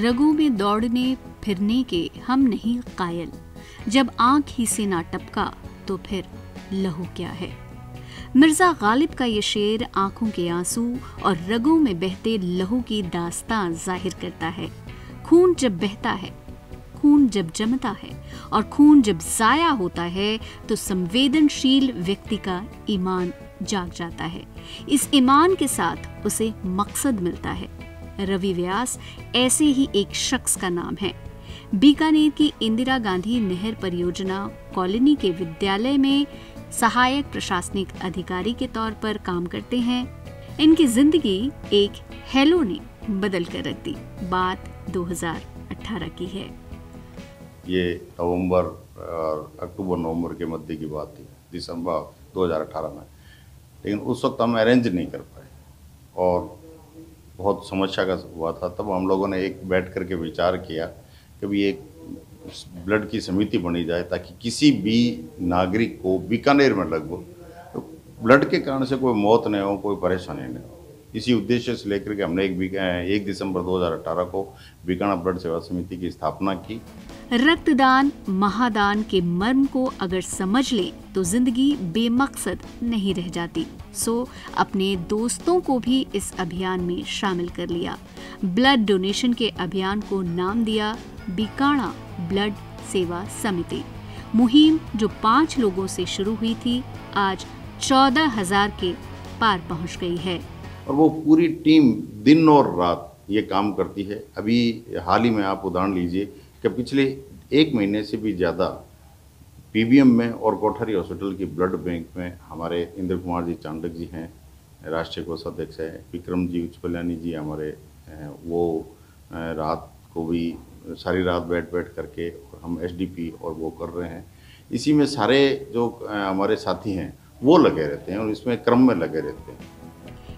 रगों में दौड़ने फिरने के हम नहीं कायल, जब आंख ही से ना टपका तो फिर लहू क्या है। मिर्जा गालिब का ये शेर आंखों के आंसू और रगों में बहते लहू की दास्तां जाहिर करता है। खून जब बहता है, खून जब जमता है और खून जब जाया होता है तो संवेदनशील व्यक्ति का ईमान जाग जाता है। इस ईमान के साथ उसे मकसद मिलता है। रवि व्यास ऐसे ही एक शख्स का नाम है। बीकानेर की इंदिरा गांधी नहर परियोजना कॉलोनी के विद्यालय में सहायक प्रशासनिक अधिकारी के तौर पर काम करते हैं। इनकी जिंदगी एक हेलो ने बदल कर रख दी। बात 2018 की है। ये नवंबर और अक्टूबर-नवंबर के मध्य की बात थी, दिसंबर 2018 में। लेकिन उस वक्त हम अरेंज नहीं कर पाए और बहुत समस्या का हुआ था। तब हम लोगों ने एक बैठ करके विचार किया कि भी एक ब्लड की समिति बनी जाए ताकि किसी भी नागरिक को बीकानेर में लगभग तो ब्लड के कारण से कोई मौत नहीं हो, कोई परेशानी नहीं हो। इसी उद्देश्य से लेकर के हमने 1 दिसंबर 2018 को बीकानेर ब्लड सेवा समिति की स्थापना की। रक्तदान महादान के मर्म को अगर समझ लें तो जिंदगी बेमकसद नहीं रह जाती। सो अपने दोस्तों को भी इस अभियान में शामिल कर लिया। ब्लड डोनेशन के अभियान को नाम दिया बीकाणा ब्लड सेवा समिति। मुहिम जो 5 लोगों से शुरू हुई थी, आज 14,000 के पार पहुंच गई है। और वो पूरी टीम दिन और रात ये काम करती है। अभी हाल ही में आप उदाहरण लीजिए कि पिछले 1 महीने से भी ज़्यादा पीबीएम में और कोठारी हॉस्पिटल की ब्लड बैंक में हमारे इंद्र कुमार जी चांडक जी हैं, राष्ट्रीय कोषाध्यक्ष है, विक्रम जी उच्चपल्यानी जी हमारे वो रात को भी सारी रात बैठ करके और हम एसडीपी और वो कर रहे हैं। इसी में सारे जो हमारे साथी हैं वो लगे रहते हैं और इसमें क्रम में लगे रहते हैं।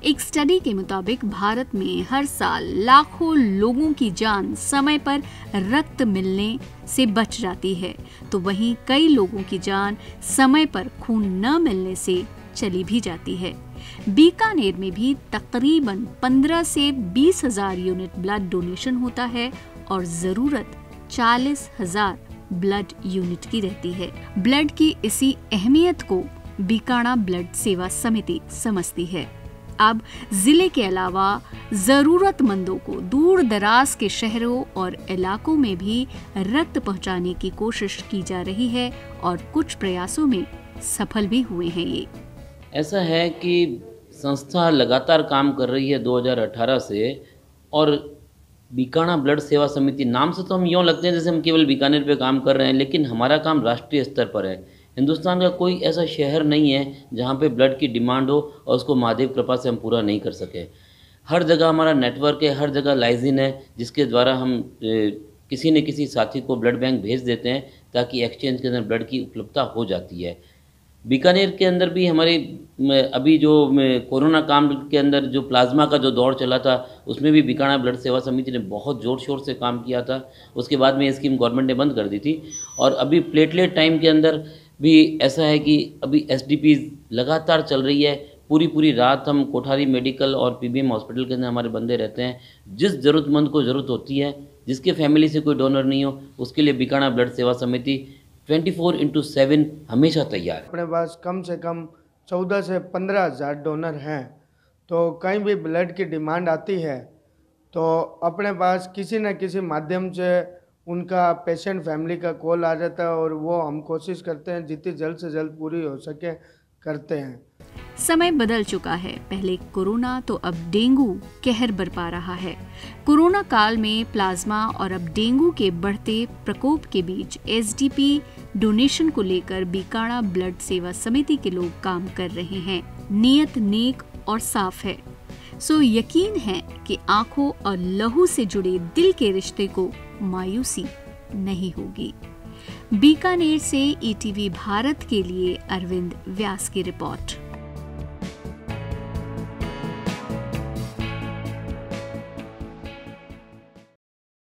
एक स्टडी के मुताबिक भारत में हर साल लाखों लोगों की जान समय पर रक्त मिलने से बच जाती है, तो वहीं कई लोगों की जान समय पर खून न मिलने से चली भी जाती है। बीकानेर में भी तकरीबन 15 से 20,000 यूनिट ब्लड डोनेशन होता है और जरूरत 40,000 ब्लड यूनिट की रहती है। ब्लड की इसी अहमियत को बीकाणा ब्लड सेवा समिति समझती है। अब जिले के अलावा जरूरतमंदों को दूर दराज के शहरों और इलाकों में भी रक्त पहुंचाने की कोशिश की जा रही है और कुछ प्रयासों में सफल भी हुए हैं। ये ऐसा है कि संस्था लगातार काम कर रही है 2018 से, और बीकाणा ब्लड सेवा समिति नाम से तो हम यूँ लगते हैं जैसे हम केवल बीकानेर पे काम कर रहे हैं, लेकिन हमारा काम राष्ट्रीय स्तर पर है। हिंदुस्तान का कोई ऐसा शहर नहीं है जहाँ पे ब्लड की डिमांड हो और उसको महादेव कृपा से हम पूरा नहीं कर सके। हर जगह हमारा नेटवर्क है, हर जगह लाइजिन है, जिसके द्वारा हम किसी न किसी साथी को ब्लड बैंक भेज देते हैं ताकि एक्सचेंज के अंदर ब्लड की उपलब्धता हो जाती है। बीकानेर के अंदर भी हमारे अभी जो कोरोना काम के अंदर जो प्लाज्मा का जो दौर चला था, उसमें भी बीकाणा ब्लड सेवा समिति ने बहुत ज़ोर शोर से काम किया था। उसके बाद में ये स्कीम गवर्नमेंट ने बंद कर दी थी। और अभी प्लेटलेट टाइम के अंदर भी ऐसा है कि अभी एसडीपी लगातार चल रही है। पूरी रात हम कोठारी मेडिकल और पीबीएम हॉस्पिटल के अंदर हमारे बंदे रहते हैं। जिस ज़रूरतमंद को ज़रूरत होती है, जिसके फैमिली से कोई डोनर नहीं हो, उसके लिए बीकाणा ब्लड सेवा समिति 24/7 हमेशा तैयार है। अपने पास कम से कम 14 से 15,000 डोनर हैं, तो कहीं भी ब्लड की डिमांड आती है तो अपने पास किसी न किसी माध्यम से उनका पेशेंट फैमिली का कॉल आ जाता है और वो हम कोशिश करते हैं जितनी जल्द से जल्द पूरी हो सके करते हैं। समय बदल चुका है। पहले कोरोना तो अब डेंगू कहर बरपा रहा है। कोरोना काल में प्लाज्मा और अब डेंगू के बढ़ते प्रकोप के बीच एसडीपी डोनेशन को लेकर बीकाणा ब्लड सेवा समिति के लोग काम कर रहे हैं। नियत नेक और साफ है, सो यकीन है कि आंखों और लहू से जुड़े दिल के रिश्ते को मायूसी नहीं होगी। बीकानेर से ईटीवी भारत के लिए अरविंद व्यास की रिपोर्ट।